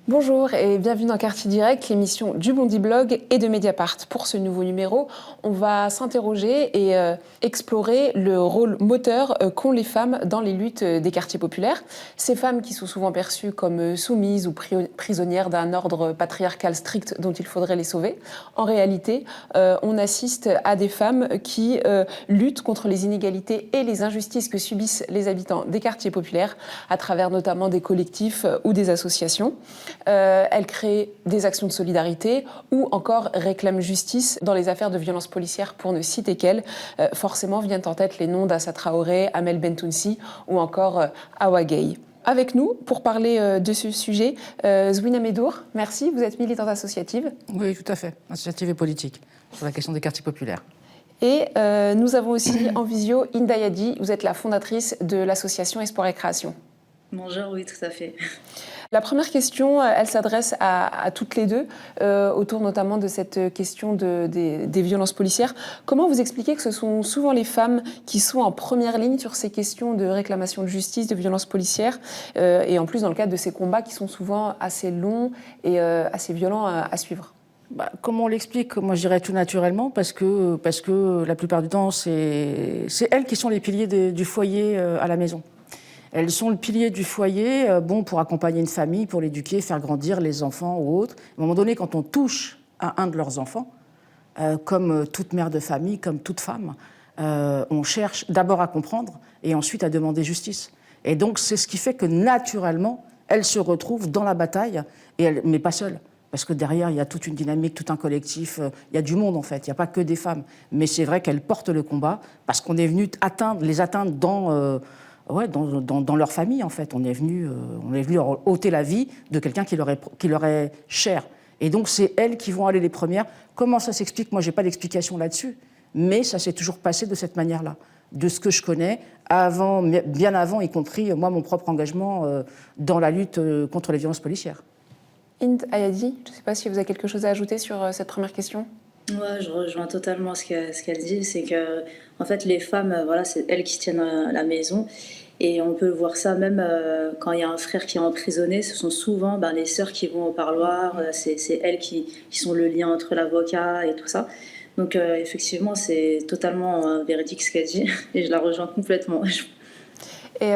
Bonjour et bienvenue dans Quartier Direct, l'émission du Bondi Blog et de Mediapart. Pour ce nouveau numéro, on va s'interroger et explorer le rôle moteur qu'ont les femmes dans les luttes des quartiers populaires. Ces femmes qui sont souvent perçues comme soumises ou prisonnières d'un ordre patriarcal strict dont il faudrait les sauver. En réalité, on assiste à des femmes qui luttent contre les inégalités et les injustices que subissent les habitants des quartiers populaires à travers notamment des collectifs ou des associations. Elle crée des actions de solidarité ou encore réclame justice dans les affaires de violences policières, pour ne citer qu'elles. Forcément viennent en tête les noms d'Assa Traoré, Amel Bentounsi ou encore Awa Gueye. Avec nous, pour parler de ce sujet, Zwina Medour, merci, vous êtes militante associative. Oui, tout à fait, associative et politique, sur la question des quartiers populaires. Et nous avons aussi en visio Inda Yadi, vous êtes la fondatrice de l'association Espoir et Création. Bonjour, oui, tout à fait. La première question, elle s'adresse à toutes les deux, autour notamment de cette question des violences policières. Comment vous expliquez que ce sont souvent les femmes qui sont en première ligne sur ces questions de réclamation de justice, de violences policières, et en plus dans le cadre de ces combats qui sont souvent assez longs et assez violents à suivre? Comment on l'explique? Moi, je dirais tout naturellement, parce que la plupart du temps, c'est elles qui sont les piliers du foyer à la maison. Elles sont le pilier du foyer, pour accompagner une famille, pour l'éduquer, faire grandir les enfants ou autres. À un moment donné, quand on touche à un de leurs enfants, comme toute mère de famille, comme toute femme, on cherche d'abord à comprendre et ensuite à demander justice. Et donc, c'est ce qui fait que naturellement, elles se retrouvent dans la bataille, mais pas seules. Parce que derrière, il y a toute une dynamique, tout un collectif, il y a du monde en fait, il n'y a pas que des femmes. Mais c'est vrai qu'elles portent le combat parce qu'on est venu les atteindre dans leur famille en fait. On est venu leur ôter la vie de quelqu'un qui leur est cher. Et donc c'est elles qui vont aller les premières. Comment ça s'explique? Moi, j'ai pas d'explication là-dessus. Mais ça s'est toujours passé de cette manière-là. De ce que je connais, bien avant, y compris moi, mon propre engagement dans la lutte contre les violences policières. Inde Ayadi, je ne sais pas si vous avez quelque chose à ajouter sur cette première question. Ouais, je rejoins totalement ce qu'elle dit, c'est que en fait les femmes, voilà, c'est elles qui tiennent la maison, et on peut voir ça même quand il y a un frère qui est emprisonné, ce sont souvent les sœurs qui vont au parloir, c'est elles qui sont le lien entre l'avocat et tout ça. Donc effectivement, c'est totalement véridique ce qu'elle dit, et je la rejoins complètement. Et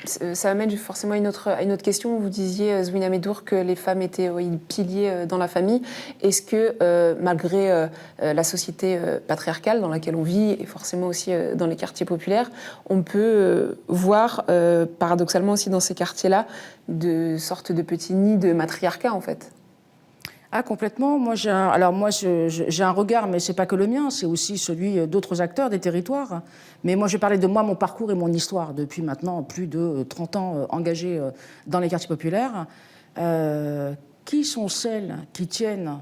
ça amène forcément à une autre question. Vous disiez, Zwina Medour, que les femmes étaient piliers dans la famille. Est-ce que, malgré la société patriarcale dans laquelle on vit, et forcément aussi dans les quartiers populaires, on peut voir, paradoxalement aussi dans ces quartiers-là, de sortes de petits nids de matriarcat, en fait? Ah, complètement. Moi, j'ai un regard, mais c'est pas que le mien, c'est aussi celui d'autres acteurs des territoires. Mais moi, je parlais de moi, mon parcours et mon histoire depuis maintenant plus de 30 ans engagée dans les quartiers populaires. Qui sont celles qui tiennent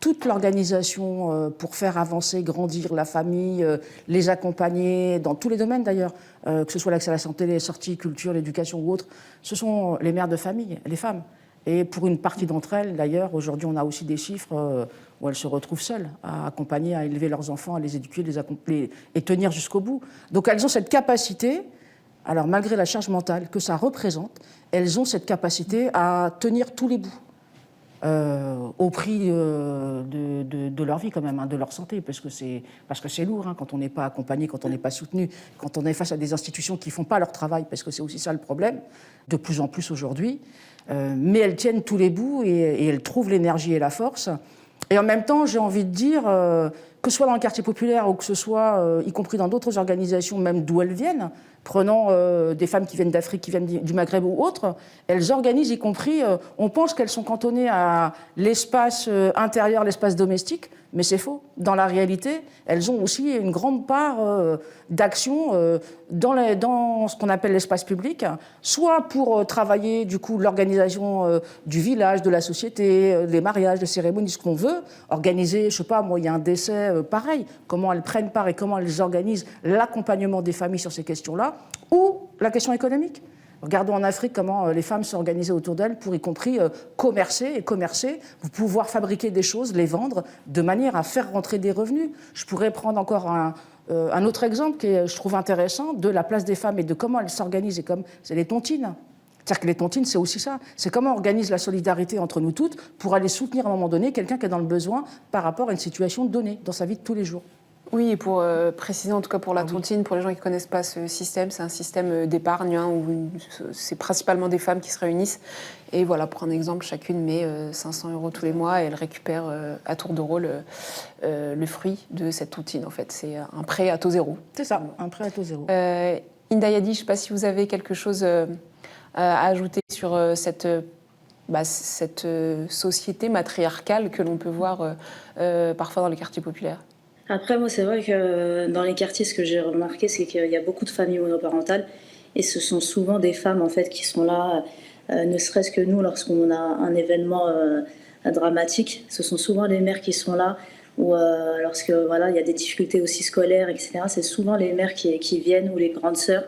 toute l'organisation pour faire avancer, grandir la famille, les accompagner dans tous les domaines d'ailleurs, que ce soit l'accès à la santé, les sorties, culture, l'éducation ou autre? Ce sont les mères de famille, les femmes. Et pour une partie d'entre elles, d'ailleurs, aujourd'hui, on a aussi des chiffres où elles se retrouvent seules, à accompagner, à élever leurs enfants, à les éduquer, et tenir jusqu'au bout. Donc elles ont cette capacité, alors malgré la charge mentale que ça représente, elles ont cette capacité à tenir tous les bouts, au prix de leur vie quand même, de leur santé, parce que c'est lourd quand on n'est pas accompagné, quand on n'est pas soutenu, quand on est face à des institutions qui ne font pas leur travail, parce que c'est aussi ça le problème, de plus en plus aujourd'hui. Mais elles tiennent tous les bouts et elles trouvent l'énergie et la force. Et en même temps, j'ai envie de dire, que ce soit dans le quartier populaire ou que ce soit, y compris dans d'autres organisations, même d'où elles viennent, prenant des femmes qui viennent d'Afrique, qui viennent du Maghreb ou autres, elles organisent, y compris, on pense qu'elles sont cantonnées à l'espace intérieur, l'espace domestique, mais c'est faux. Dans la réalité, elles ont aussi une grande part d'action dans ce qu'on appelle l'espace public, soit pour travailler du coup l'organisation du village, de la société, des mariages, des cérémonies, ce qu'on veut, organiser, je sais pas, moi, il y a un décès, pareil, comment elles prennent part et comment elles organisent l'accompagnement des familles sur ces questions-là, ou la question économique. Regardons en Afrique comment les femmes sont organisées autour d'elles pour y compris commercer, vous pouvoir fabriquer des choses, les vendre, de manière à faire rentrer des revenus. Je pourrais prendre encore un autre exemple qui est, je trouve intéressant, de la place des femmes et de comment elles s'organisent, et comme c'est les tontines. C'est-à-dire que les tontines, c'est aussi ça. C'est comment on organise la solidarité entre nous toutes pour aller soutenir à un moment donné quelqu'un qui est dans le besoin par rapport à une situation donnée dans sa vie de tous les jours. Oui, et pour préciser, en tout cas pour la tontine, pour les gens qui ne connaissent pas ce système, c'est un système d'épargne où c'est principalement des femmes qui se réunissent. Et voilà, pour un exemple, chacune met 500 € tous les mois et elle récupère à tour de rôle le fruit de cette tontine. En fait, c'est un prêt à taux zéro. C'est ça, un prêt à taux zéro. Inda Yadi, je ne sais pas si vous avez quelque chose à ajouter sur cette société matriarcale que l'on peut voir parfois dans les quartiers populaires. Après, moi, c'est vrai que dans les quartiers, ce que j'ai remarqué, c'est qu'il y a beaucoup de familles monoparentales et ce sont souvent des femmes en fait qui sont là, ne serait-ce que nous, lorsqu'on a un événement dramatique, ce sont souvent les mères qui sont là ou lorsque voilà, il y a des difficultés aussi scolaires, etc. C'est souvent les mères qui viennent ou les grandes sœurs.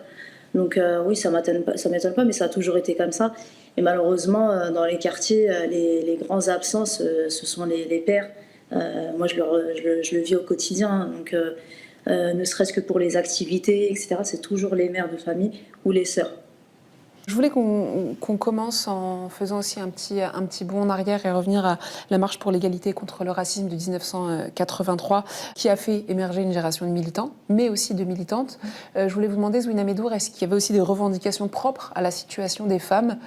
Donc oui, ça m'étonne pas, mais ça a toujours été comme ça. Et malheureusement, dans les quartiers, les grands absents, ce sont les pères. Moi, je le vis au quotidien, donc ne serait-ce que pour les activités, etc., c'est toujours les mères de famille ou les sœurs. Je voulais qu'on commence en faisant aussi un petit bond en arrière et revenir à la marche pour l'égalité contre le racisme de 1983, qui a fait émerger une génération de militants, mais aussi de militantes. Je voulais vous demander, Zouina Medour, est-ce qu'il y avait aussi des revendications propres à la situation des femmes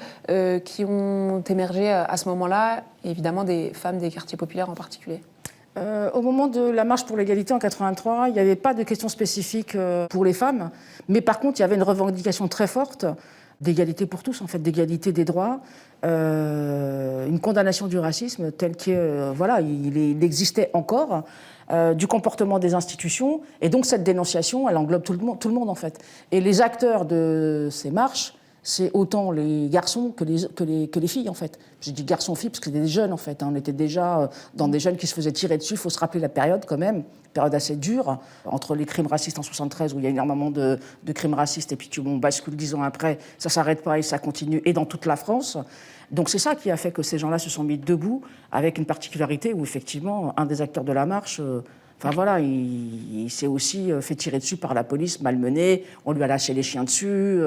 qui ont émergé à ce moment-là, et évidemment des femmes des quartiers populaires en particulier ? Au moment de la marche pour l'égalité en 83, il n'y avait pas de questions spécifiques pour les femmes, mais par contre, il y avait une revendication très forte d'égalité pour tous, en fait, d'égalité des droits, une condamnation du racisme tel que, voilà, il existait encore, du comportement des institutions, et donc cette dénonciation, elle englobe tout le monde, en fait. Et les acteurs de ces marches, c'est autant les garçons que les filles, en fait. Je dis garçons-filles parce que c'était des jeunes, en fait. On était déjà dans des jeunes qui se faisaient tirer dessus. Il faut se rappeler la période, quand même, période assez dure, entre les crimes racistes en 73, où il y a énormément de crimes racistes, et puis on bascule 10 ans après, ça ne s'arrête pas et ça continue, et dans toute la France. Donc c'est ça qui a fait que ces gens-là se sont mis debout, avec une particularité où, effectivement, un des acteurs de la marche... Enfin voilà, il s'est aussi fait tirer dessus par la police, malmené, on lui a lâché les chiens dessus.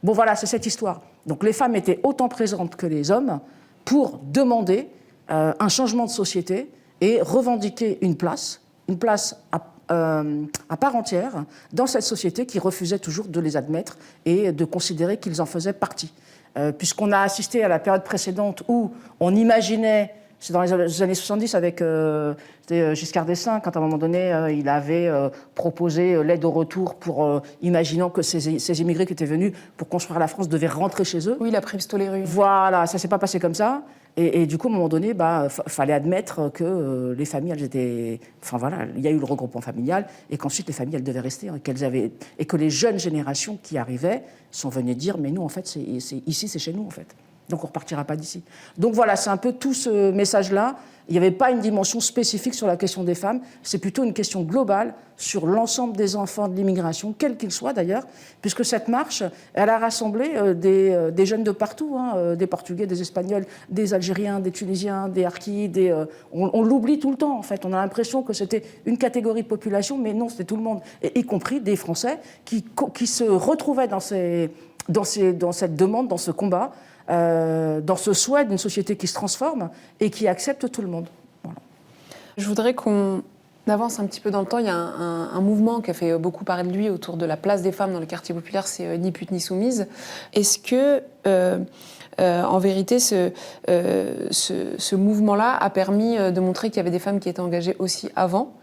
Bon voilà, c'est cette histoire. Donc les femmes étaient autant présentes que les hommes pour demander un changement de société et revendiquer une place à part entière dans cette société qui refusait toujours de les admettre et de considérer qu'ils en faisaient partie. Puisqu'on a assisté à la période précédente où on imaginait... C'est dans les années 70 avec Giscard d'Estaing, quand à un moment donné, il avait proposé l'aide au retour pour imaginant que ces immigrés qui étaient venus pour construire la France devaient rentrer chez eux. Oui, la prime Stoléru. Voilà, ça ne s'est pas passé comme ça. Et du coup, à un moment donné, fallait admettre que les familles, elles étaient... Enfin voilà, il y a eu le regroupement familial et qu'ensuite les familles, elles devaient rester. Et que les jeunes générations qui arrivaient sont venues dire, mais nous, en fait, ici, c'est chez nous, en fait. Donc on ne repartira pas d'ici. Donc voilà, c'est un peu tout ce message-là. Il n'y avait pas une dimension spécifique sur la question des femmes, c'est plutôt une question globale sur l'ensemble des enfants de l'immigration, quels qu'ils soient d'ailleurs, puisque cette marche, elle a rassemblé des jeunes de partout, des Portugais, des Espagnols, des Algériens, des Tunisiens, des Harkis, on l'oublie tout le temps en fait. On a l'impression que c'était une catégorie de population, mais non, c'était tout le monde, et y compris des Français qui se retrouvaient dans cette demande, dans ce combat, dans ce souhait d'une société qui se transforme et qui accepte tout le monde. Voilà. Je voudrais qu'on avance un petit peu dans le temps. Il y a un mouvement qui a fait beaucoup parler de lui autour de la place des femmes dans les quartiers populaires, c'est Ni pute ni soumise. Est-ce que, en vérité, ce mouvement-là a permis de montrer qu'il y avait des femmes qui étaient engagées aussi avant,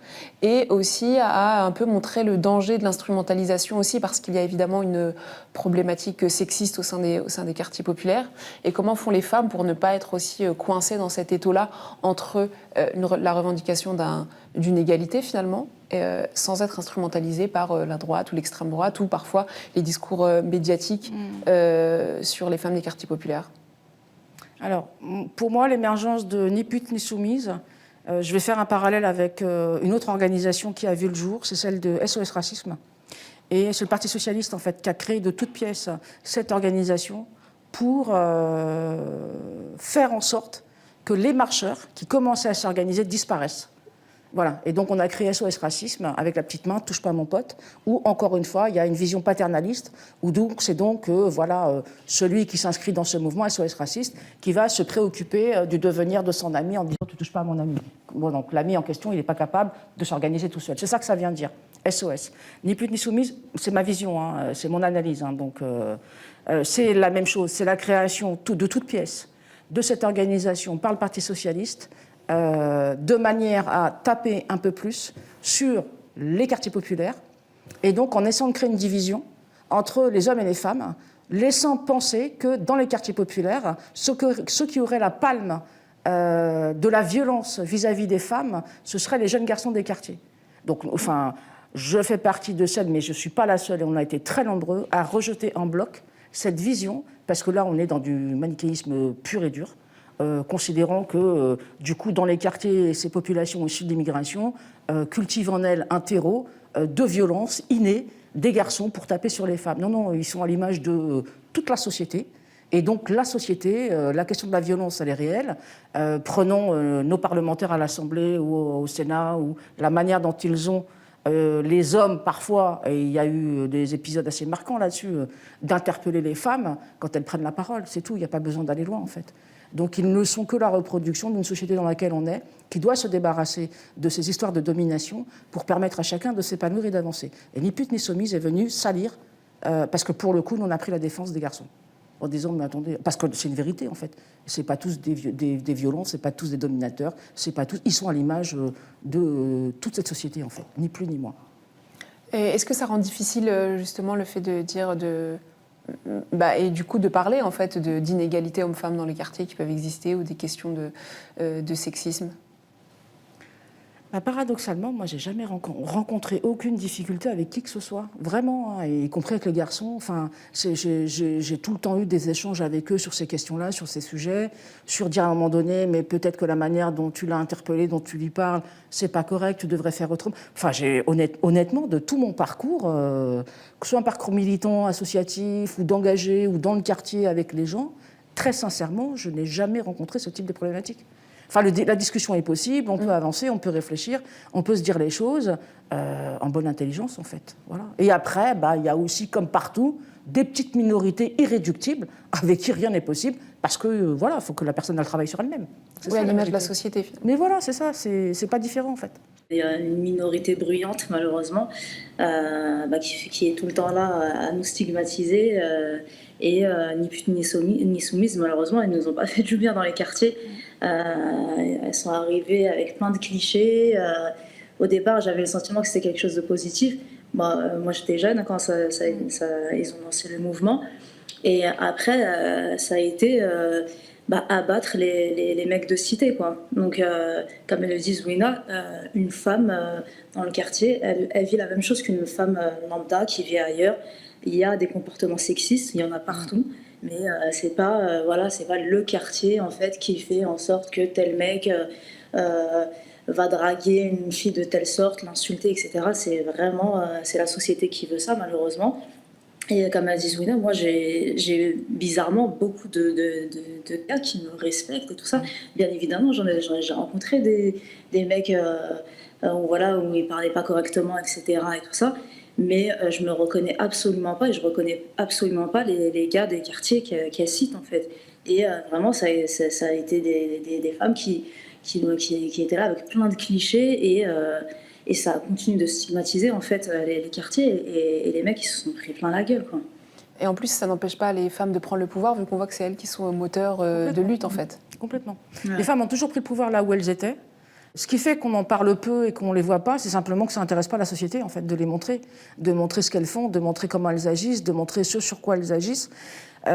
et aussi a un peu montré le danger de l'instrumentalisation aussi, parce qu'il y a évidemment une problématique sexiste au sein des quartiers populaires, et comment font les femmes pour ne pas être aussi coincées dans cet étau-là entre la revendication d'une égalité finalement, sans être instrumentalisées par la droite ou l'extrême droite, ou parfois les discours médiatiques sur les femmes des quartiers populaires. Alors, pour moi, l'émergence de Ni pute ni soumise, je vais faire un parallèle avec une autre organisation qui a vu le jour, c'est celle de SOS Racisme. Et c'est le Parti socialiste, en fait, qui a créé de toutes pièces cette organisation pour faire en sorte que les marcheurs qui commençaient à s'organiser disparaissent. Voilà. Et donc, on a créé SOS Racisme avec la petite main, touche pas à mon pote, où, encore une fois, il y a une vision paternaliste, où donc, c'est donc celui qui s'inscrit dans ce mouvement SOS Raciste qui va se préoccuper du devenir de son ami en disant « tu touches pas à mon ami ». Bon, donc, l'ami en question, il n'est pas capable de s'organiser tout seul. C'est ça que ça vient dire, SOS. Ni pute ni soumise, c'est ma vision, hein, c'est mon analyse. Hein, donc, c'est la même chose, c'est la création de toutes pièces de cette organisation par le Parti socialiste, de manière à taper un peu plus sur les quartiers populaires, et donc en essayant de créer une division entre les hommes et les femmes, laissant penser que dans les quartiers populaires, ceux qui auraient la palme de la violence vis-à-vis des femmes, ce seraient les jeunes garçons des quartiers. Donc, enfin, je fais partie de celle, mais je ne suis pas la seule, et on a été très nombreux à rejeter en bloc cette vision, parce que là, on est dans du manichéisme pur et dur, considérant que, du coup, dans les quartiers, ces populations issues de l'immigration cultivent en elles un terreau de violence innée des garçons pour taper sur les femmes. Non, non, ils sont à l'image de toute la société. Et donc, la société, la question de la violence, elle est réelle. Prenons nos parlementaires à l'Assemblée ou au Sénat, ou la manière dont ils ont, les hommes, parfois, et il y a eu des épisodes assez marquants là-dessus, d'interpeller les femmes quand elles prennent la parole. C'est tout, il n'y a pas besoin d'aller loin, en fait. Donc ils ne sont que la reproduction d'une société dans laquelle on est, qui doit se débarrasser de ces histoires de domination pour permettre à chacun de s'épanouir et d'avancer. Et ni pute ni soumise est venue salir, parce que pour le coup, nous on a pris la défense des garçons. En disant, mais attendez, parce que c'est une vérité en fait. C'est pas tous des violents, c'est pas tous des dominateurs, c'est pas tous. Ils sont à l'image de toute cette société en fait, ni plus ni moins. Et est-ce que ça rend difficile justement le fait de dire et du coup de parler en fait d'inégalités hommes-femmes dans les quartiers qui peuvent exister ou des questions de sexisme? Paradoxalement, moi, j'ai jamais rencontré aucune difficulté avec qui que ce soit, vraiment, hein, y compris avec les garçons. Enfin, j'ai tout le temps eu des échanges avec eux sur ces questions-là, sur ces sujets, sur dire à un moment donné, mais peut-être que la manière dont tu l'as interpellé, dont tu lui parles, c'est pas correct, tu devrais faire autrement. Enfin, honnêtement, de tout mon parcours, que ce soit un parcours militant, associatif, ou d'engagé, ou dans le quartier avec les gens, très sincèrement, je n'ai jamais rencontré ce type de problématique. Enfin, la discussion est possible, on peut avancer, on peut réfléchir, on peut se dire les choses en bonne intelligence, en fait. Voilà. Et après, il y a aussi, comme partout, des petites minorités irréductibles avec qui rien n'est possible, parce que, voilà, il faut que la personne elle travaille sur elle-même. Oui, à l'image de la société, finalement. Mais voilà, c'est ça, c'est pas différent, en fait. Il y a une minorité bruyante, malheureusement, qui est tout le temps là à nous stigmatiser. Et ni pute ni soumise, malheureusement, elles ne nous ont pas fait du bien dans les quartiers. Elles sont arrivées avec plein de clichés. Au départ, j'avais le sentiment que c'était quelque chose de positif. Moi, j'étais jeune quand ils ont lancé le mouvement. Et après, ça a été abattre les mecs de cité, quoi. Donc, comme elle le dit Zouina, une femme dans le quartier, elle vit la même chose qu'une femme lambda qui vit ailleurs. Il y a des comportements sexistes, il y en a partout, mais c'est pas le quartier en fait qui fait en sorte que tel mec va draguer une fille de telle sorte, l'insulter, etc. C'est vraiment c'est la société qui veut ça, malheureusement. Et comme a dit Zouina, moi j'ai bizarrement beaucoup de gars qui me respectent et tout ça. Bien évidemment, j'ai rencontré des mecs où ils parlaient pas correctement, etc. et tout ça. Mais je me reconnais absolument pas, et je reconnais absolument pas les gars des quartiers qu'elle cite en fait. Et vraiment, ça a été des femmes qui étaient là avec plein de clichés, et ça continue de stigmatiser en fait les quartiers, et les mecs qui se sont pris plein la gueule, quoi. Et en plus, ça n'empêche pas les femmes de prendre le pouvoir, vu qu'on voit que c'est elles qui sont au moteur de lutte en fait. Complètement. Ouais. Les femmes ont toujours pris le pouvoir là où elles étaient. Ce qui fait qu'on en parle peu et qu'on ne les voit pas, c'est simplement que ça n'intéresse pas la société, en fait, de les montrer, de montrer ce qu'elles font, de montrer comment elles agissent, de montrer ce sur quoi elles agissent. Ou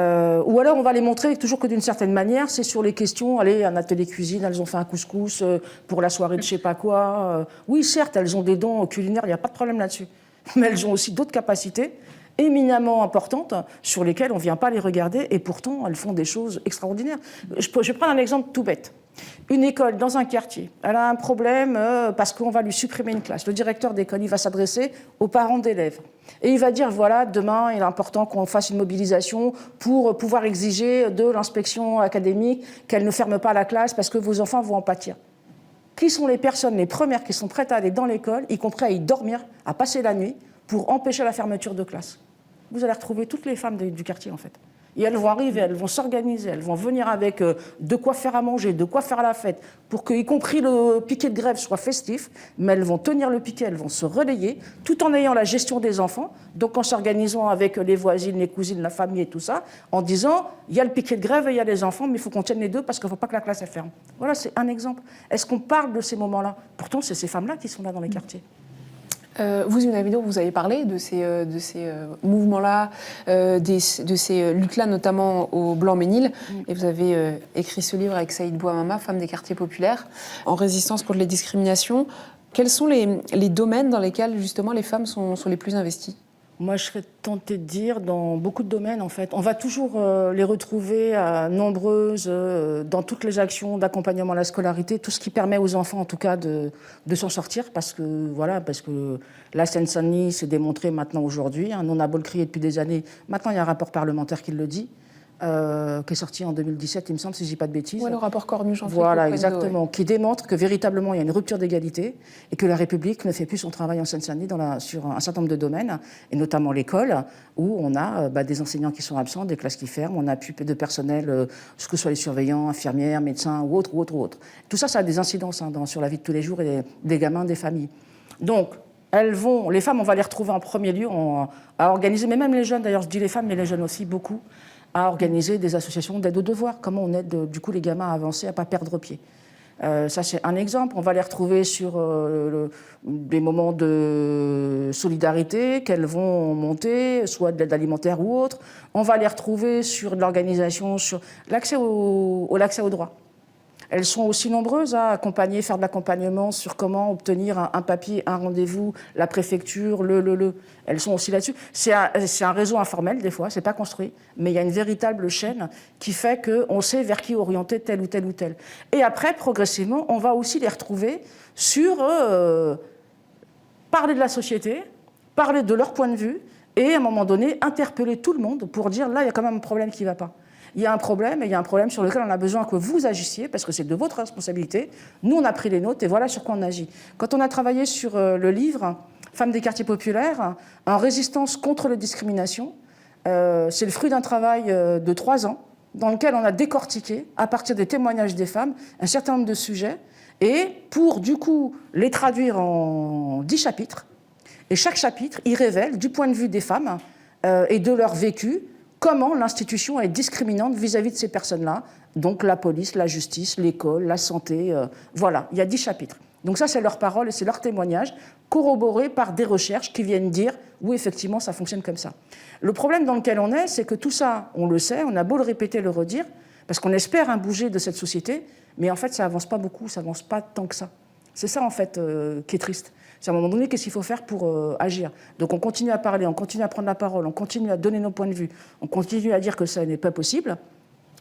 alors on va les montrer toujours que d'une certaine manière, c'est sur les questions, allez, un atelier cuisine, elles ont fait un couscous pour la soirée de je sais pas quoi. Oui, certes, elles ont des dons culinaires, il n'y a pas de problème là-dessus. Mais elles ont aussi d'autres capacités éminemment importantes sur lesquelles on ne vient pas les regarder, et pourtant elles font des choses extraordinaires. Je vais prendre un exemple tout bête. Une école dans un quartier, elle a un problème parce qu'on va lui supprimer une classe. Le directeur d'école, il va s'adresser aux parents d'élèves. Et il va dire, voilà, demain, il est important qu'on fasse une mobilisation pour pouvoir exiger de l'inspection académique qu'elle ne ferme pas la classe parce que vos enfants vont en pâtir. qui sont les personnes les premières qui sont prêtes à aller dans l'école, y compris à y dormir, à passer la nuit, pour empêcher la fermeture de classe. Vous allez retrouver toutes les femmes du quartier, en fait. Et elles vont arriver, elles vont s'organiser, elles vont venir avec de quoi faire à manger, de quoi faire la fête, pour que, y compris le piquet de grève, soit festif, mais elles vont tenir le piquet, elles vont se relayer, tout en ayant la gestion des enfants, donc en s'organisant avec les voisines, les cousines, la famille et tout ça, en disant, il y a le piquet de grève et il y a les enfants, mais il faut qu'on tienne les deux parce qu'il ne faut pas que la classe elle ferme. Voilà, c'est un exemple. Est-ce qu'on parle de ces moments-là? Pourtant, c'est ces femmes-là qui sont là dans les quartiers. Vous, Youna Vidor, vous avez parlé de ces mouvements-là, de ces luttes-là, notamment au Blanc-Ménil. Et vous avez écrit ce livre avec Saïd Bouamama, Femmes des quartiers populaires, en résistance contre les discriminations. Quels sont les domaines dans lesquels, justement, les femmes sont les plus investies? Moi, je serais tentée de dire, dans beaucoup de domaines, en fait, on va toujours les retrouver nombreuses dans toutes les actions d'accompagnement à la scolarité, tout ce qui permet aux enfants, en tout cas, de s'en sortir, parce que la Seine-Saint-Denis s'est démontré maintenant aujourd'hui. Hein, on a beau le crier depuis des années. Maintenant, il y a un rapport parlementaire qui le dit. Qui est sorti en 2017, il me semble, si je ne dis pas de bêtises. Ouais, le rapport Cornu-Jean-Philippe. Voilà, exactement, ouais. Qui démontre que véritablement il y a une rupture d'égalité et que la République ne fait plus son travail en Seine-Saint-Denis sur un certain nombre de domaines, et notamment l'école, où on a des enseignants qui sont absents, des classes qui ferment, on a plus de personnel, que ce soit les surveillants, infirmières, médecins ou autres. Tout ça, ça a des incidences sur la vie de tous les jours et des gamins, des familles. Donc, les femmes, on va les retrouver en premier lieu à organiser, mais même les jeunes, d'ailleurs, je dis les femmes, mais les jeunes aussi, beaucoup, à organiser des associations d'aide aux devoirs. Comment on aide du coup les gamins à avancer, à ne pas perdre pied. Ça, c'est un exemple. On va les retrouver sur des moments de solidarité qu'elles vont monter, soit de l'aide alimentaire ou autre. On va les retrouver sur de l'organisation, sur l'accès au droit. Elles sont aussi nombreuses à accompagner, faire de l'accompagnement sur comment obtenir un papier, un rendez-vous, la préfecture, Elles sont aussi là-dessus. C'est un réseau informel, des fois, c'est pas construit, mais il y a une véritable chaîne qui fait qu'on sait vers qui orienter tel ou tel ou tel. Et après, progressivement, on va aussi les retrouver sur parler de la société, parler de leur point de vue, et à un moment donné, interpeller tout le monde pour dire, là, il y a quand même un problème qui ne va pas. Il y a un problème, et il y a un problème sur lequel on a besoin que vous agissiez, parce que c'est de votre responsabilité. Nous, on a pris les nôtres, et voilà sur quoi on agit. Quand on a travaillé sur le livre « Femmes des quartiers populaires », en résistance contre les discriminations, c'est le fruit d'un travail de 3 ans, dans lequel on a décortiqué, à partir des témoignages des femmes, un certain nombre de sujets, et pour, du coup, les traduire en 10 chapitres. Et chaque chapitre, il révèle, du point de vue des femmes et de leur vécu, comment l'institution est discriminante vis-à-vis de ces personnes-là, donc la police, la justice, l'école, la santé, voilà, il y a 10 chapitres. Donc ça, c'est leur parole et c'est leur témoignage, corroborés par des recherches qui viennent dire « oui, effectivement, ça fonctionne comme ça ». Le problème dans lequel on est, c'est que tout ça, on le sait, on a beau le répéter, le redire, parce qu'on espère un bouger de cette société, mais en fait, ça n'avance pas beaucoup, ça n'avance pas tant que ça. C'est ça, en fait, qui est triste. C'est à un moment donné, qu'est-ce qu'il faut faire pour agir? Donc on continue à parler, on continue à prendre la parole, on continue à donner nos points de vue, on continue à dire que ça n'est pas possible,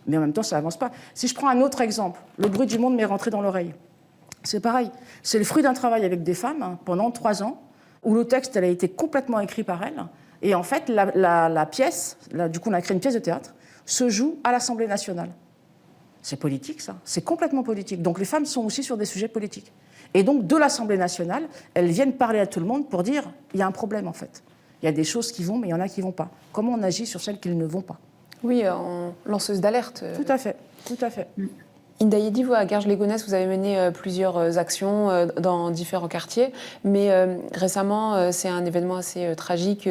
mais en même temps, ça n'avance pas. Si je prends un autre exemple, le bruit du monde m'est rentré dans l'oreille. C'est pareil, c'est le fruit d'un travail avec des femmes pendant 3 ans, où le texte elle a été complètement écrit par elles, et en fait, la pièce, du coup on a créé une pièce de théâtre, se joue à l'Assemblée nationale. C'est politique, ça. C'est complètement politique. Donc les femmes sont aussi sur des sujets politiques. Et donc, de l'Assemblée nationale, elles viennent parler à tout le monde pour dire il y a un problème, en fait. Il y a des choses qui vont, mais il y en a qui ne vont pas. Comment on agit sur celles qui ne vont pas? Oui, en lanceuse d'alerte. Tout à fait, tout à fait. Inda Yedi, vous, à Garges-les-Gonesse, vous avez mené plusieurs actions dans différents quartiers, mais récemment, c'est un événement assez tragique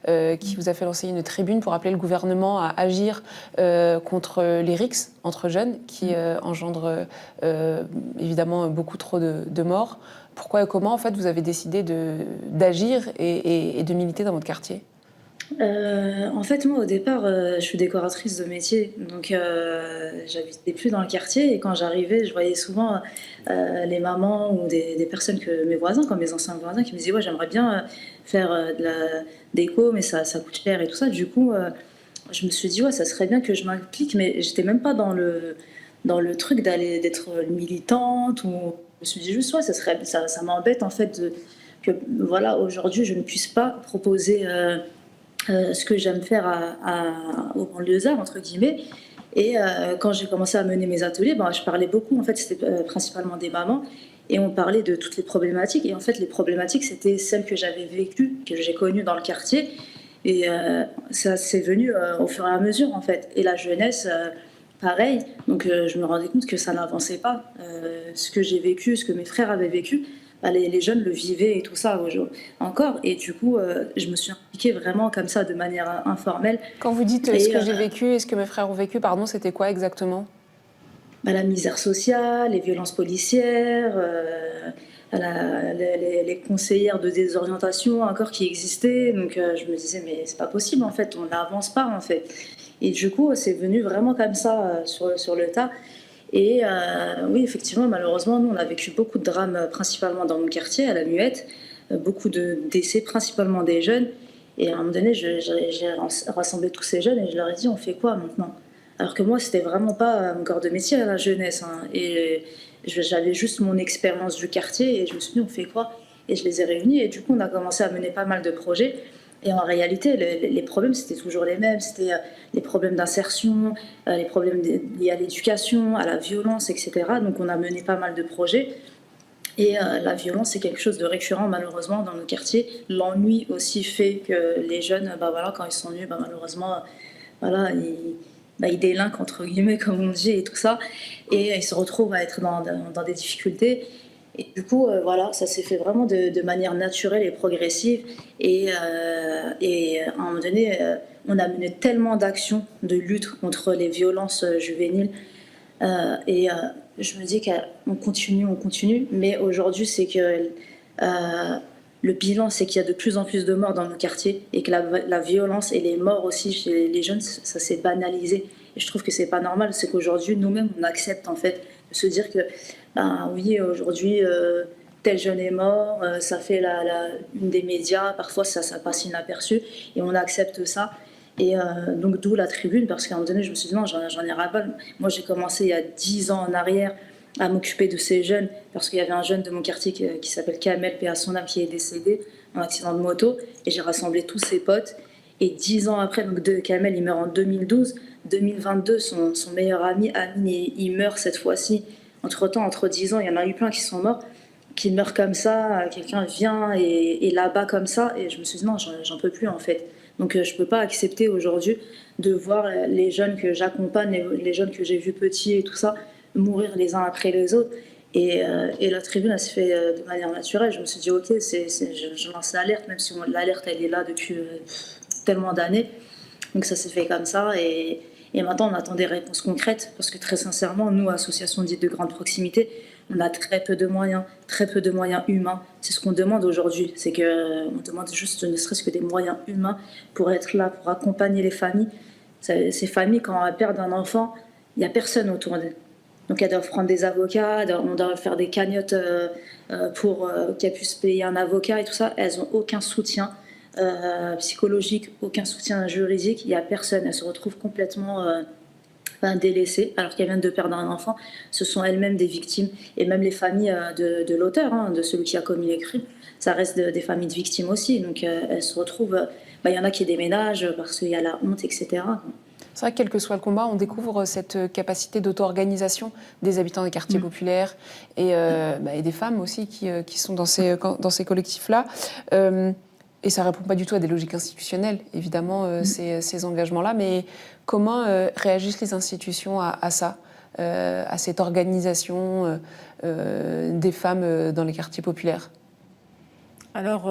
qui vous a fait lancer une tribune pour appeler le gouvernement à agir contre les rixes entre jeunes qui engendrent évidemment beaucoup trop de morts. Pourquoi et comment, en fait, vous avez décidé d'agir et de militer dans votre quartier? En fait, moi, au départ, je suis décoratrice de métier, donc j'habitais plus dans le quartier. Et quand j'arrivais, je voyais souvent les mamans ou des personnes mes voisins, comme mes anciens voisins, qui me disaient ouais, j'aimerais bien faire de la déco, mais ça coûte cher et tout ça. Du coup, je me suis dit ouais, ça serait bien que je m'implique, mais j'étais même pas dans le truc d'être militante. Ou je me suis dit juste ouais, ça m'embête en fait que voilà, aujourd'hui, je ne puisse pas proposer ce que j'aime faire aux banlieusards, entre guillemets. Et quand j'ai commencé à mener mes ateliers, ben, je parlais beaucoup, en fait, c'était principalement des mamans, et on parlait de toutes les problématiques. Et en fait, les problématiques, c'était celles que j'avais vécues, que j'ai connues dans le quartier. Et ça c'est venu au fur et à mesure, en fait. Et la jeunesse, pareil. Donc je me rendais compte que ça n'avançait pas. Ce que j'ai vécu, ce que mes frères avaient vécu, bah, les jeunes le vivaient et tout ça encore. Et du coup, je me suis impliquée vraiment comme ça, de manière informelle. Quand vous dites ce que j'ai vécu et ce que mes frères ont vécu, pardon, c'était quoi exactement? Bah, la misère sociale, les violences policières, les conseillères de désorientation encore qui existaient. Donc je me disais, mais c'est pas possible en fait, on n'avance pas en fait. Et du coup, c'est venu vraiment comme ça sur le tas. Et oui, effectivement, malheureusement, nous, on a vécu beaucoup de drames, principalement dans mon quartier, à la Muette, beaucoup de décès, principalement des jeunes. Et à un moment donné, j'ai rassemblé tous ces jeunes et je leur ai dit, on fait quoi maintenant? Alors que moi, c'était vraiment pas mon corps de métier à la jeunesse, hein. Et j'avais juste mon expérience du quartier et je me suis dit, on fait quoi? Et je les ai réunis et du coup, on a commencé à mener pas mal de projets. Et en réalité, les problèmes, c'était toujours les mêmes. C'était les problèmes d'insertion, les problèmes liés à l'éducation, à la violence, etc. Donc, on a mené pas mal de projets. Et la violence, c'est quelque chose de récurrent, malheureusement, dans nos quartiers. L'ennui aussi fait que les jeunes, bah, voilà, quand ils s'ennuient, bah, malheureusement, voilà, ils délinquent, entre guillemets, comme on dit, et tout ça. Et ils se retrouvent à être dans des difficultés. Et du coup, voilà, ça s'est fait vraiment de manière naturelle et progressive. Et à un moment donné, on a mené tellement d'actions de lutte contre les violences juvéniles. Et je me dis qu'on continue. Mais aujourd'hui, c'est que le bilan, c'est qu'il y a de plus en plus de morts dans nos quartiers et que la violence et les morts aussi chez les jeunes, ça s'est banalisé. Et je trouve que c'est pas normal. C'est qu'aujourd'hui, nous-mêmes, on accepte en fait de se dire que, ben oui, aujourd'hui, tel jeune est mort, ça fait une des médias, parfois ça passe inaperçu et on accepte ça. Et donc d'où la tribune, parce qu'à un moment donné, je me suis dit non, j'en ai ras-le-bol. Moi, j'ai commencé il y a 10 ans en arrière à m'occuper de ces jeunes, parce qu'il y avait un jeune de mon quartier qui s'appelle Kamel, paix à son âme, qui est décédé en accident de moto, et j'ai rassemblé tous ses potes. Et 10 ans après, donc Kamel, il meurt en 2012, 2022, son meilleur ami, Amine, il meurt cette fois-ci. Entre-temps, entre 10 ans, il y en a eu plein qui sont morts, qui meurent comme ça, quelqu'un vient et là-bas comme ça, et je me suis dit non, j'en peux plus en fait. Donc je ne peux pas accepter aujourd'hui de voir les jeunes que j'accompagne, les jeunes que j'ai vus petits et tout ça, mourir les uns après les autres. Et la tribune, elle se fait de manière naturelle. Je me suis dit, ok, je lance l'alerte, même si l'alerte, elle est là depuis tellement d'années. Donc ça s'est fait comme ça. Et maintenant, on attend des réponses concrètes. Parce que très sincèrement, nous, association dite de grande proximité, on a très peu de moyens humains. C'est ce qu'on demande aujourd'hui. C'est qu'on demande juste, ne serait-ce que des moyens humains pour être là, pour accompagner les familles. Ces familles, quand elles perdent un enfant, il n'y a personne autour d'elles. Donc elles doivent prendre des avocats, on doit faire des cagnottes pour qu'elles puissent payer un avocat et tout ça. Elles n'ont aucun soutien psychologique, aucun soutien juridique. Il n'y a personne. Elles se retrouvent complètement délaissées alors qu'elles viennent de perdre un enfant. Ce sont elles-mêmes des victimes. Et même les familles de l'auteur, hein, de celui qui a commis les crimes, ça reste des familles de victimes aussi. Donc elles se retrouvent... y en a qui déménagent parce qu'il y a la honte, etc. C'est vrai que quel que soit le combat, on découvre cette capacité d'auto-organisation des habitants des quartiers populaires et des femmes aussi qui sont dans ces collectifs-là. Et ça ne répond pas du tout à des logiques institutionnelles, évidemment, ces engagements-là. Mais comment réagissent les institutions à ça, à cette organisation des femmes dans les quartiers populaires ? Alors,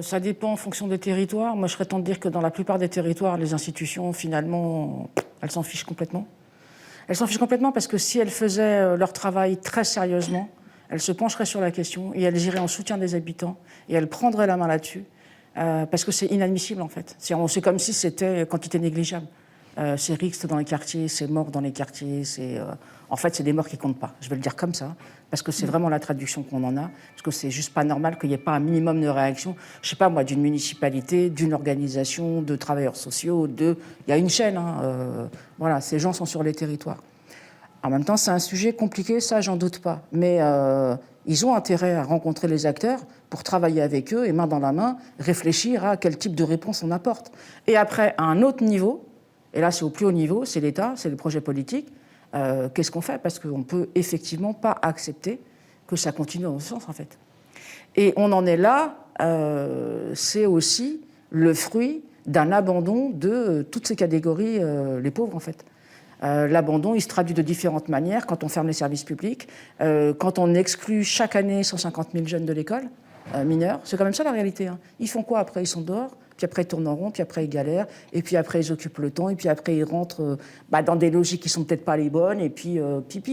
ça dépend en fonction des territoires. Moi, je serais tenté de dire que dans la plupart des territoires, les institutions, finalement, elles s'en fichent complètement. Elles s'en fichent complètement parce que si elles faisaient leur travail très sérieusement, elles se pencheraient sur la question et elles iraient en soutien des habitants et elles prendraient la main là-dessus parce que c'est inadmissible, en fait. C'est comme si c'était quantité négligeable. C'est rixes dans les quartiers, c'est morts dans les quartiers, en fait, c'est des morts qui ne comptent pas. Je vais le dire comme ça, parce que c'est vraiment la traduction qu'on en a, parce que c'est juste pas normal qu'il n'y ait pas un minimum de réaction, je sais pas moi, d'une municipalité, d'une organisation, de travailleurs sociaux, il y a une chaîne, hein, voilà, ces gens sont sur les territoires. En même temps, c'est un sujet compliqué, ça, j'en doute pas, mais ils ont intérêt à rencontrer les acteurs pour travailler avec eux et main dans la main, réfléchir à quel type de réponse on apporte. Et après, à un autre niveau, Et là, c'est au plus haut niveau, c'est l'État, c'est le projet politique. Qu'est-ce qu'on fait? Parce qu'on ne peut effectivement pas accepter que ça continue dans ce sens, en fait. Et on en est là, c'est aussi le fruit d'un abandon de toutes ces catégories, les pauvres, en fait. L'abandon, il se traduit de différentes manières. Quand on ferme les services publics, quand on exclut chaque année 150 000 jeunes de l'école, mineurs, c'est quand même ça la réalité. Hein. Ils font quoi après? Ils sont dehors, puis après ils tournent en rond, puis après ils galèrent, et puis après ils occupent le temps, et puis après ils rentrent dans des logiques qui sont peut-être pas les bonnes, et puis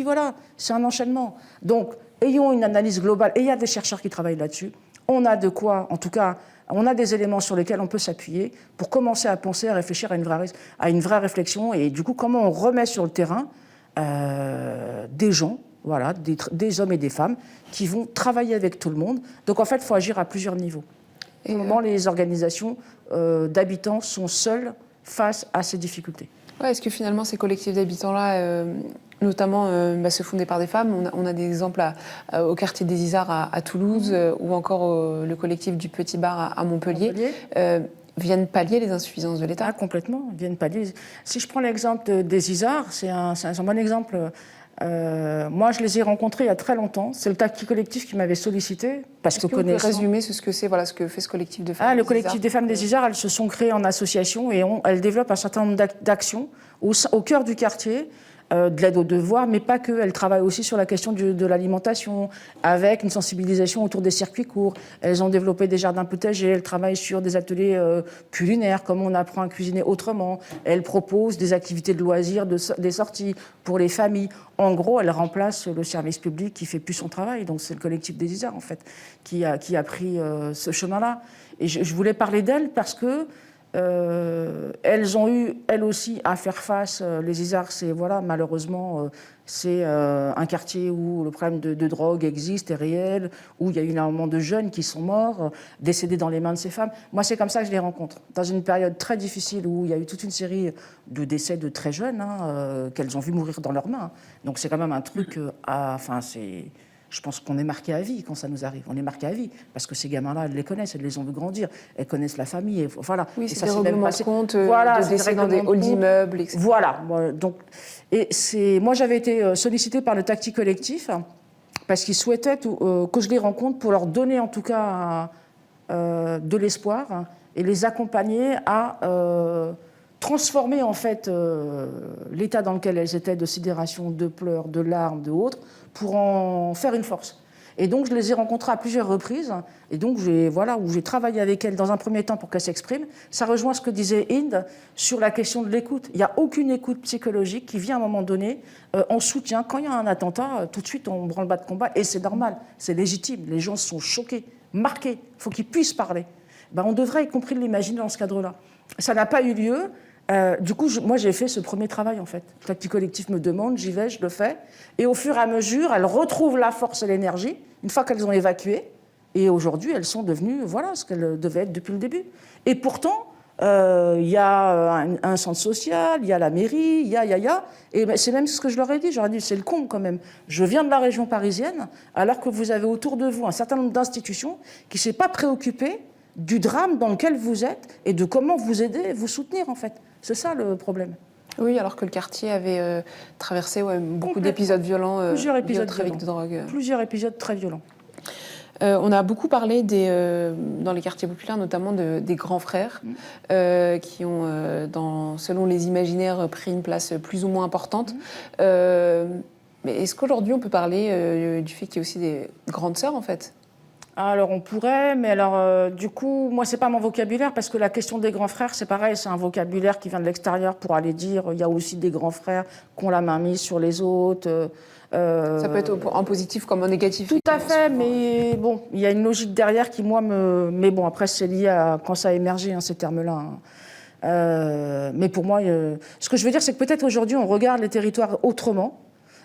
voilà, c'est un enchaînement. Donc, ayons une analyse globale, et il y a des chercheurs qui travaillent là-dessus. On a de quoi, en tout cas, on a des éléments sur lesquels on peut s'appuyer pour commencer à penser, à réfléchir à une vraie réflexion, et du coup, comment on remet sur le terrain des gens, voilà, des hommes et des femmes qui vont travailler avec tout le monde. Donc en fait, il faut agir à plusieurs niveaux. Pour le moment, les organisations d'habitants sont seules face à ces difficultés. Ouais, est-ce que finalement ces collectifs d'habitants-là, notamment se fondés par des femmes, on a des exemples au quartier des Isards à Toulouse ou encore le collectif du Petit Bar à Montpellier. Viennent pallier les insuffisances de l'État? Complètement, viennent pallier. Si je prends l'exemple des Isards, c'est un bon exemple. Moi, je les ai rencontrés il y a très longtemps. C'est le Tacti Collectif qui m'avait sollicité. Parce Est-ce que vous pouvez résumer ce que c'est, ce que fait ce collectif de femmes? Le collectif des femmes des Isards, elles se sont créées en association et elles développent un certain nombre d'actions au cœur du quartier, de l'aide aux devoirs, mais pas que. Elles travaillent aussi sur la question de l'alimentation, avec une sensibilisation autour des circuits courts. Elles ont développé des jardins potagers, elles travaillent sur des ateliers culinaires, comme on apprend à cuisiner autrement. Elles proposent des activités de loisirs, des sorties pour les familles. En gros, elles remplacent le service public qui ne fait plus son travail. Donc c'est le collectif des Isards, en fait, qui a pris ce chemin-là. Et je voulais parler d'elles parce que elles ont eu, elles aussi, à faire face. Les Isards, c'est, malheureusement, c'est un quartier où le problème de drogue existe, est réel, où il y a eu énormément de jeunes qui sont morts, décédés dans les mains de ces femmes. Moi, c'est comme ça que je les rencontre. Dans une période très difficile où il y a eu toute une série de décès de très jeunes, qu'elles ont vu mourir dans leurs mains. Donc c'est quand même un truc, je pense qu'on est marqué à vie quand ça nous arrive. On est marqué à vie parce que ces gamins-là, elles les connaissent, elles les ont vu grandir, elles connaissent la famille. Et voilà. Oui, et c'est ça, des règlements de compte, de décès dans des halls d'immeubles, etc. Voilà. Donc, moi, j'avais été sollicitée par le Tacti Collectif parce qu'ils souhaitaient que je les rencontre pour leur donner en tout cas de l'espoir et les accompagner à transformer en fait l'état dans lequel elles étaient de sidération, de pleurs, de larmes, de autres, pour en faire une force. Et donc je les ai rencontrées à plusieurs reprises, et donc où j'ai travaillé avec elles dans un premier temps pour qu'elles s'expriment. Ça rejoint ce que disait Inde sur la question de l'écoute. Il n'y a aucune écoute psychologique qui vient à un moment donné en soutien. Quand il y a un attentat, tout de suite on branle bas de combat, et c'est normal, c'est légitime. Les gens sont choqués, marqués, il faut qu'ils puissent parler. On devrait y compris l'imaginer dans ce cadre-là. Ça n'a pas eu lieu. Du coup, moi, j'ai fait ce premier travail, en fait. Le Tacti Collectif me demande, j'y vais, je le fais. Et au fur et à mesure, elles retrouvent la force et l'énergie, une fois qu'elles ont évacué. Et aujourd'hui, elles sont devenues, ce qu'elles devaient être depuis le début. Et pourtant, il y a un centre social, il y a la mairie, il y a. Et c'est même ce que je leur ai dit. J'aurais dit, c'est le comble, quand même. Je viens de la région parisienne, alors que vous avez autour de vous un certain nombre d'institutions qui ne s'est pas préoccupées du drame dans lequel vous êtes et de comment vous aider, vous soutenir, en fait. C'est ça le problème. Oui, alors que le quartier avait traversé beaucoup d'épisodes violents, plusieurs épisodes de trafic de drogue. Plusieurs épisodes très violents. On a beaucoup parlé dans les quartiers populaires, notamment des grands frères, qui ont, selon les imaginaires, pris une place plus ou moins importante. Mais est-ce qu'aujourd'hui on peut parler du fait qu'il y a aussi des grandes sœurs, en fait ? Alors on pourrait, mais alors du coup, moi c'est pas mon vocabulaire parce que la question des grands frères, c'est pareil, c'est un vocabulaire qui vient de l'extérieur pour aller dire il y a aussi des grands frères qui ont la main mise sur les autres. Ça peut être en positif comme en négatif. Tout à fait, mais bon, il y a une logique derrière qui moi me. Mais bon, après c'est lié à quand ça a émergé ces termes-là. Mais pour moi, ce que je veux dire, c'est que peut-être aujourd'hui on regarde les territoires autrement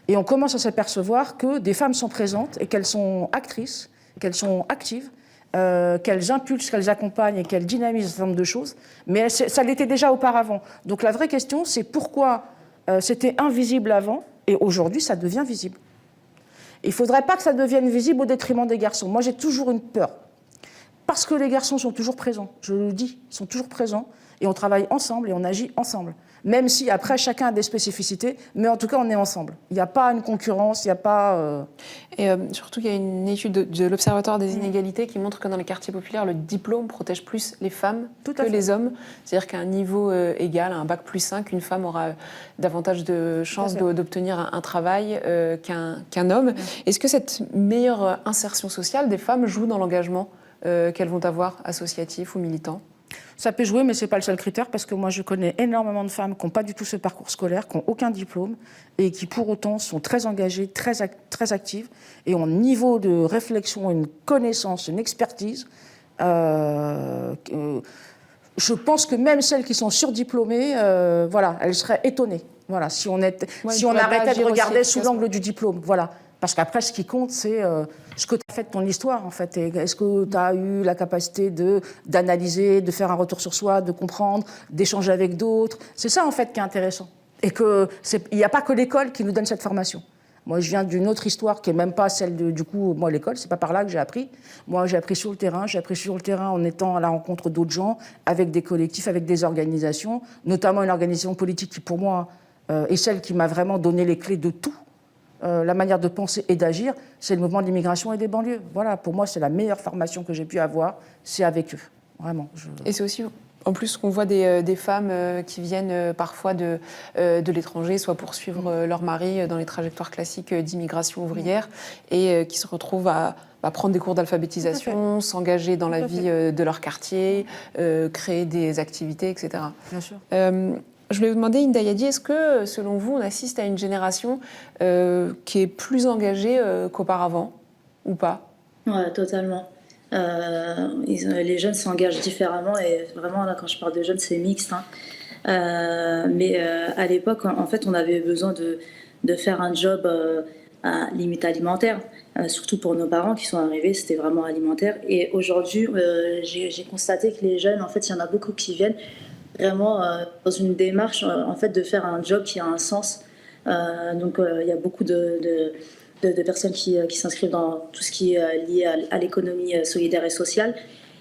et on commence à s'apercevoir que des femmes sont présentes et qu'elles sont actrices, qu'elles sont actives, qu'elles impulsent, qu'elles accompagnent et qu'elles dynamisent un certain nombre de choses, mais ça l'était déjà auparavant. Donc la vraie question, c'est pourquoi c'était invisible avant et aujourd'hui ça devient visible. Il ne faudrait pas que ça devienne visible au détriment des garçons. Moi j'ai toujours une peur. Parce que les garçons sont toujours présents, je le dis, ils sont toujours présents, et on travaille ensemble et on agit ensemble. Même si après, chacun a des spécificités, mais en tout cas, on est ensemble. Il n'y a pas une concurrence, il n'y a pas... Et surtout, il y a une étude de l'Observatoire des inégalités qui montre que dans les quartiers populaires, le diplôme protège plus les femmes que les hommes. C'est-à-dire qu'à un niveau égal, à un bac +5, une femme aura davantage de chances d'obtenir un travail qu'un homme. Est-ce que cette meilleure insertion sociale des femmes joue dans l'engagement qu'elles vont avoir, associatif ou militant? Ça peut jouer, mais ce n'est pas le seul critère, parce que moi, je connais énormément de femmes qui n'ont pas du tout ce parcours scolaire, qui n'ont aucun diplôme, et qui, pour autant, sont très engagées, très actives, et ont un niveau de réflexion, une connaissance, une expertise. Je pense que même celles qui sont surdiplômées, voilà, elles seraient étonnées. Voilà, si on arrêtait de regarder sous l'angle du diplôme. Voilà. Parce qu'après, ce qui compte, c'est ce que tu as fait de ton histoire, en fait. Est-ce que tu as eu la capacité d'analyser, de faire un retour sur soi, de comprendre, d'échanger avec d'autres? C'est ça, en fait, qui est intéressant. Et qu'il n'y a pas que l'école qui nous donne cette formation. Moi, je viens d'une autre histoire qui n'est même pas celle du coup, moi, l'école, c'est pas par là que j'ai appris. Moi, j'ai appris sur le terrain. J'ai appris sur le terrain en étant à la rencontre d'autres gens, avec des collectifs, avec des organisations, notamment une organisation politique qui, pour moi, est celle qui m'a vraiment donné les clés de tout. La manière de penser et d'agir, c'est le mouvement de l'immigration et des banlieues. Voilà, pour moi, c'est la meilleure formation que j'ai pu avoir, c'est avec eux, vraiment. Et c'est aussi, en plus, qu'on voit des femmes qui viennent parfois de l'étranger, soit pour suivre leur mari dans les trajectoires classiques d'immigration ouvrière, et qui se retrouvent à prendre des cours d'alphabétisation, s'engager dans la vie de leur quartier, créer des activités, etc. Bien sûr. Je voulais vous demander, Hinda Yadi, est-ce que, selon vous, on assiste à une génération qui est plus engagée qu'auparavant, ou pas? Ouais, totalement. Les jeunes s'engagent différemment, et vraiment, là, quand je parle de jeunes, c'est mixte. Hein. Mais à l'époque, en fait, on avait besoin de faire un job à limite alimentaire. Surtout pour nos parents qui sont arrivés, c'était vraiment alimentaire. Et aujourd'hui, j'ai constaté que les jeunes, en fait, il y en a beaucoup qui viennent vraiment dans une démarche en fait de faire un job qui a un sens. Donc il y a beaucoup de personnes qui s'inscrivent dans tout ce qui est lié à l'économie solidaire et sociale.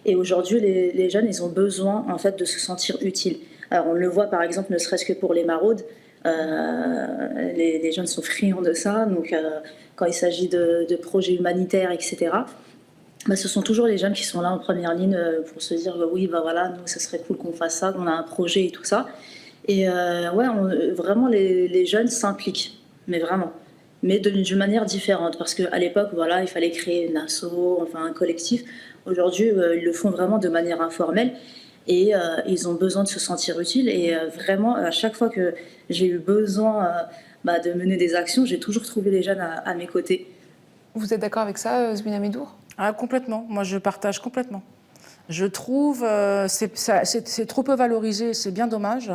Et aujourd'hui, les jeunes, ils ont besoin en fait de se sentir utiles. Alors on le voit par exemple, ne serait-ce que pour les maraudes. Les jeunes sont friands de ça. Donc quand il s'agit de projets humanitaires, etc., ce sont toujours les jeunes qui sont là en première ligne pour se dire oui, voilà, nous, ça serait cool qu'on fasse ça, qu'on a un projet et tout ça. Et vraiment, les jeunes s'impliquent, mais vraiment. Mais d'une manière différente, parce qu'à l'époque, voilà, il fallait créer une asso, enfin un collectif. Aujourd'hui, ils le font vraiment de manière informelle, et ils ont besoin de se sentir utiles. Et vraiment, à chaque fois que j'ai eu besoin de mener des actions, j'ai toujours trouvé les jeunes à mes côtés. Vous êtes d'accord avec ça, Zouina Medour? Ah, complètement. Moi, je partage complètement. Je trouve c'est trop peu valorisé, c'est bien dommage.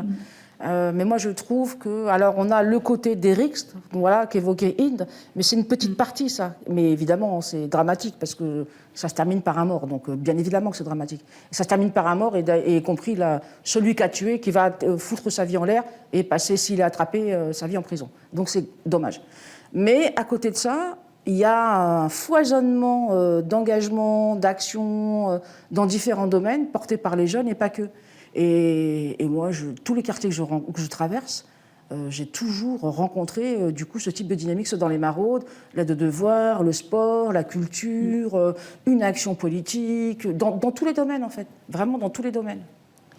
Mais moi, je trouve que... Alors, on a le côté des rixes, voilà, qu'évoquait Inde, mais c'est une petite partie, ça. Mais évidemment, c'est dramatique, parce que ça se termine par un mort. Donc, bien évidemment que c'est dramatique. Ça se termine par un mort, et y compris celui qui a tué, qui va foutre sa vie en l'air et passer, s'il est attrapé, sa vie en prison. Donc, c'est dommage. Mais, à côté de ça, il y a un foisonnement d'engagement, d'action dans différents domaines portés par les jeunes et pas que. Et moi, tous les quartiers que je traverse, j'ai toujours rencontré du coup ce type de dynamique, soit dans les maraudes, l'aide de devoir, le sport, la culture, une action politique, dans tous les domaines en fait, vraiment dans tous les domaines.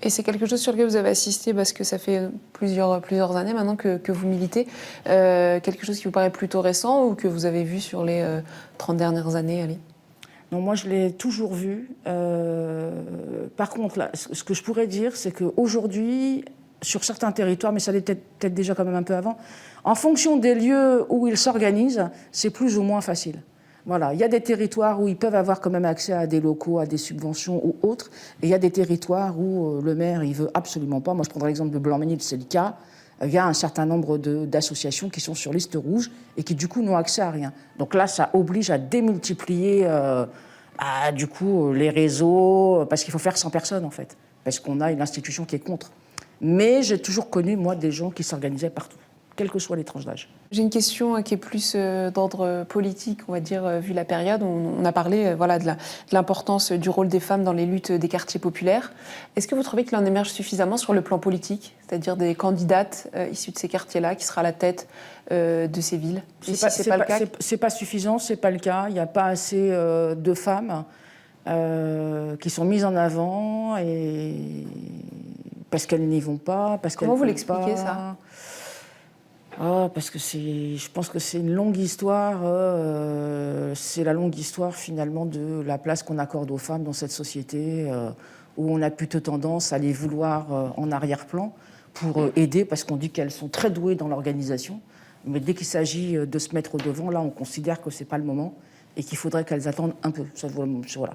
Et c'est quelque chose sur lequel vous avez assisté, parce que ça fait plusieurs années maintenant que vous militez, quelque chose qui vous paraît plutôt récent ou que vous avez vu sur les 30 dernières années, Ali? Non, moi je l'ai toujours vu. Par contre, là, ce que je pourrais dire, c'est qu'aujourd'hui, sur certains territoires, mais ça l'était peut-être déjà quand même un peu avant, en fonction des lieux où ils s'organisent, c'est plus ou moins facile. Voilà, il y a des territoires où ils peuvent avoir quand même accès à des locaux, à des subventions ou autres, et il y a des territoires où le maire, il veut absolument pas. Moi, je prendrai l'exemple de Blanc-Ménil, c'est le cas. Il y a un certain nombre d'associations qui sont sur liste rouge et qui, du coup, n'ont accès à rien. Donc là, ça oblige à démultiplier, du coup, les réseaux, parce qu'il faut faire 100 personnes, en fait, parce qu'on a une institution qui est contre. Mais j'ai toujours connu, moi, des gens qui s'organisaient partout. quelle que soit les tranches d'âge. J'ai une question qui est plus d'ordre politique, on va dire, vu la période. On a parlé voilà, de l'importance du rôle des femmes dans les luttes des quartiers populaires. Est-ce que vous trouvez qu'il en émerge suffisamment sur le plan politique, c'est-à-dire des candidates issues de ces quartiers-là qui sera à la tête de ces villes? C'est pas suffisant, c'est pas le cas. Il n'y a pas assez de femmes qui sont mises en avant et parce qu'elles n'y vont pas, parce qu'elles. Comment vous l'expliquez ça? Parce que je pense que c'est une longue histoire. C'est la longue histoire finalement de la place qu'on accorde aux femmes dans cette société où on a plutôt tendance à les vouloir en arrière-plan pour aider parce qu'on dit qu'elles sont très douées dans l'organisation. Mais dès qu'il s'agit de se mettre au devant, là, on considère que c'est pas le moment et qu'il faudrait qu'elles attendent un peu. Ça, voilà.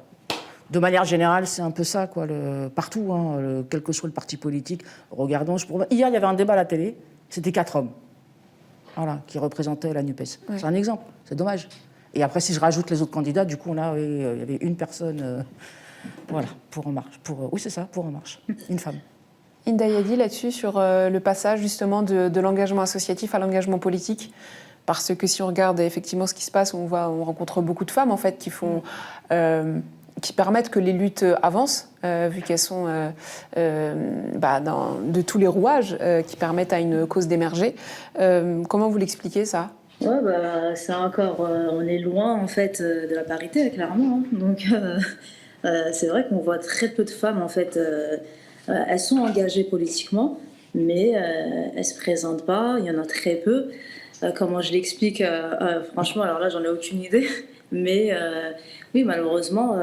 De manière générale, c'est un peu ça, quoi, partout, hein, quel que soit le parti politique. Regardons. Hier, il y avait un débat à la télé. C'était 4 hommes. Voilà, qui représentaient la NUPES. Oui. C'est un exemple, c'est dommage. Et après, si je rajoute les autres candidats, du coup, là, il y avait une personne, voilà, pour En Marche. Oui, c'est ça, pour En Marche, une femme. Hinda Yadi, là-dessus, sur le passage justement de l'engagement associatif à l'engagement politique, parce que si on regarde effectivement ce qui se passe, on rencontre beaucoup de femmes en fait qui permettent que les luttes avancent, vu qu'elles sont de tous les rouages qui permettent à une cause d'émerger. Comment vous l'expliquez ça? Ouais, c'est encore, on est loin en fait de la parité, clairement. Hein. Donc c'est vrai qu'on voit très peu de femmes en fait. Elles sont engagées politiquement, mais elles ne se présentent pas. Il y en a très peu. Comment je l'explique franchement, alors là, j'en ai aucune idée. Mais oui, malheureusement,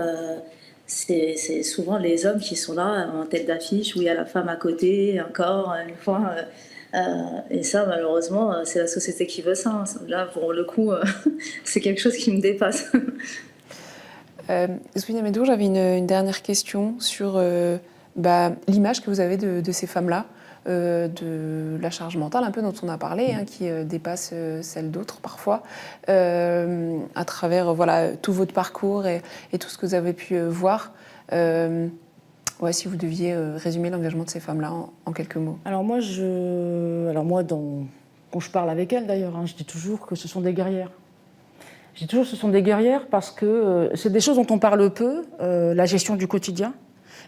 c'est souvent les hommes qui sont là en tête d'affiche, où il y a la femme à côté, encore une fois. Et ça, malheureusement, c'est la société qui veut ça. Là, pour le coup, c'est quelque chose qui me dépasse. Zouina Medour, j'avais une dernière question sur l'image que vous avez de ces femmes-là, de la charge mentale un peu dont on a parlé, hein, qui dépasse celle d'autres parfois, à travers tout votre parcours et tout ce que vous avez pu voir. Si vous deviez résumer l'engagement de ces femmes-là en quelques mots. Alors moi, quand je parle avec elles d'ailleurs, hein, je dis toujours que ce sont des guerrières. Je dis toujours que ce sont des guerrières parce que c'est des choses dont on parle peu, la gestion du quotidien.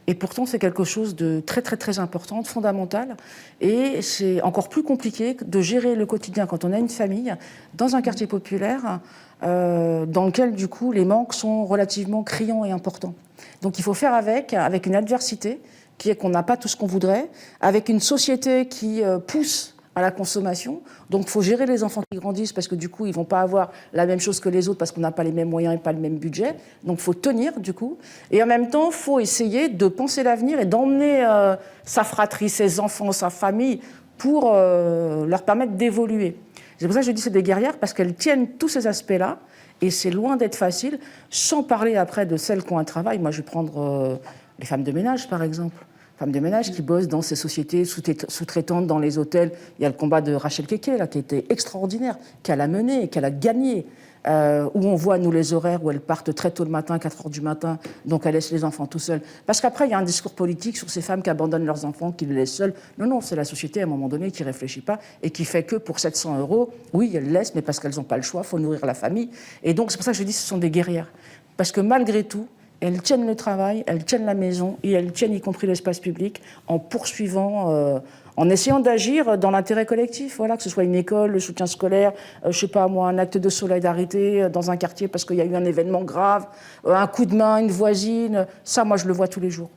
Et pourtant, c'est quelque chose de très, très, très important, de fondamental. Et c'est encore plus compliqué de gérer le quotidien quand on a une famille dans un quartier populaire dans lequel, du coup, les manques sont relativement criants et importants. Donc, il faut faire avec une adversité qui est qu'on n'a pas tout ce qu'on voudrait, avec une société qui pousse à la consommation. Donc, il faut gérer les enfants qui grandissent parce que, du coup, ils ne vont pas avoir la même chose que les autres parce qu'on n'a pas les mêmes moyens et pas le même budget. Donc, il faut tenir, du coup. Et en même temps, il faut essayer de penser l'avenir et d'emmener sa fratrie, ses enfants, sa famille pour leur permettre d'évoluer. C'est pour ça que je dis que c'est des guerrières parce qu'elles tiennent tous ces aspects-là et c'est loin d'être facile, sans parler après de celles qui ont un travail. Moi, je vais prendre les femmes de ménage, par exemple. Femmes de ménage qui bossent dans ces sociétés sous-traitantes, dans les hôtels. Il y a le combat de Rachel Keke, là, qui était extraordinaire, qu'elle a mené, qu'elle a gagné, où on voit, nous, les horaires où elles partent très tôt le matin, 4 heures du matin, donc elles laissent les enfants tout seuls. Parce qu'après, il y a un discours politique sur ces femmes qui abandonnent leurs enfants, qui les laissent seuls. Non, c'est la société, à un moment donné, qui ne réfléchit pas et qui fait que pour 700 €, oui, elles laissent, mais parce qu'elles n'ont pas le choix, il faut nourrir la famille. Et donc, c'est pour ça que je dis que ce sont des guerrières. Parce que malgré tout, elles tiennent le travail, elles tiennent la maison et elles tiennent y compris l'espace public en poursuivant, en essayant d'agir dans l'intérêt collectif. Voilà, que ce soit une école, le soutien scolaire, je sais pas moi, un acte de solidarité dans un quartier parce qu'il y a eu un événement grave, un coup de main, une voisine. Ça, moi, je le vois tous les jours.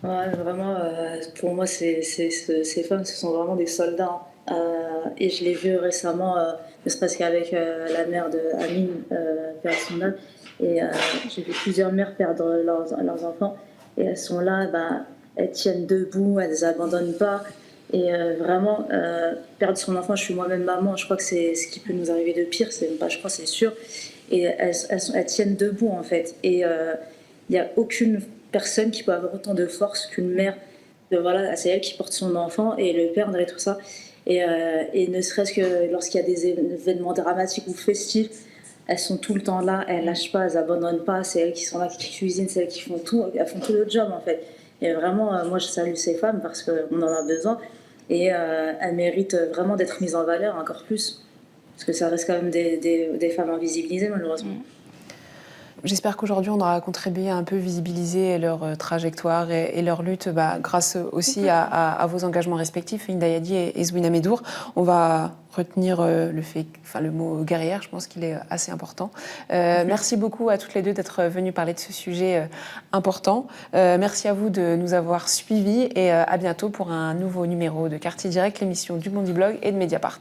Ouais, vraiment, pour moi, ces femmes, ce sont vraiment des soldats. Et je l'ai vu récemment, ne serait-ce qu'avec la mère de Amine, père son âme. Et j'ai vu plusieurs mères perdre leurs enfants. Et elles sont là, elles tiennent debout, elles ne les abandonnent pas. Et vraiment, perdre son enfant, je suis moi-même maman, je crois que c'est ce qui peut nous arriver de pire, je crois, c'est sûr. Et elles tiennent debout, en fait. Et il n'y a aucune personne qui peut avoir autant de force qu'une mère. C'est elle qui porte son enfant et le perdre et tout ça. Et ne serait-ce que lorsqu'il y a des événements dramatiques ou festifs, elles sont tout le temps là, elles lâchent pas, elles abandonnent pas, c'est elles qui sont là, qui cuisinent, c'est elles qui font tout, elles font tout le job en fait. Et vraiment, moi je salue ces femmes parce qu'on en a besoin. et elles méritent vraiment d'être mises en valeur encore plus, parce que ça reste quand même des femmes invisibilisées malheureusement. J'espère qu'aujourd'hui, on aura contribué à un peu visibiliser leur trajectoire et leur lutte grâce aussi à vos engagements respectifs, Hinda Yadi et Zouina Medour. On va retenir le mot guerrière, je pense qu'il est assez important. Merci beaucoup à toutes les deux d'être venues parler de ce sujet important. Merci à vous de nous avoir suivis et à bientôt pour un nouveau numéro de Quartier Direct, l'émission du Bondi Blog et de Mediapart.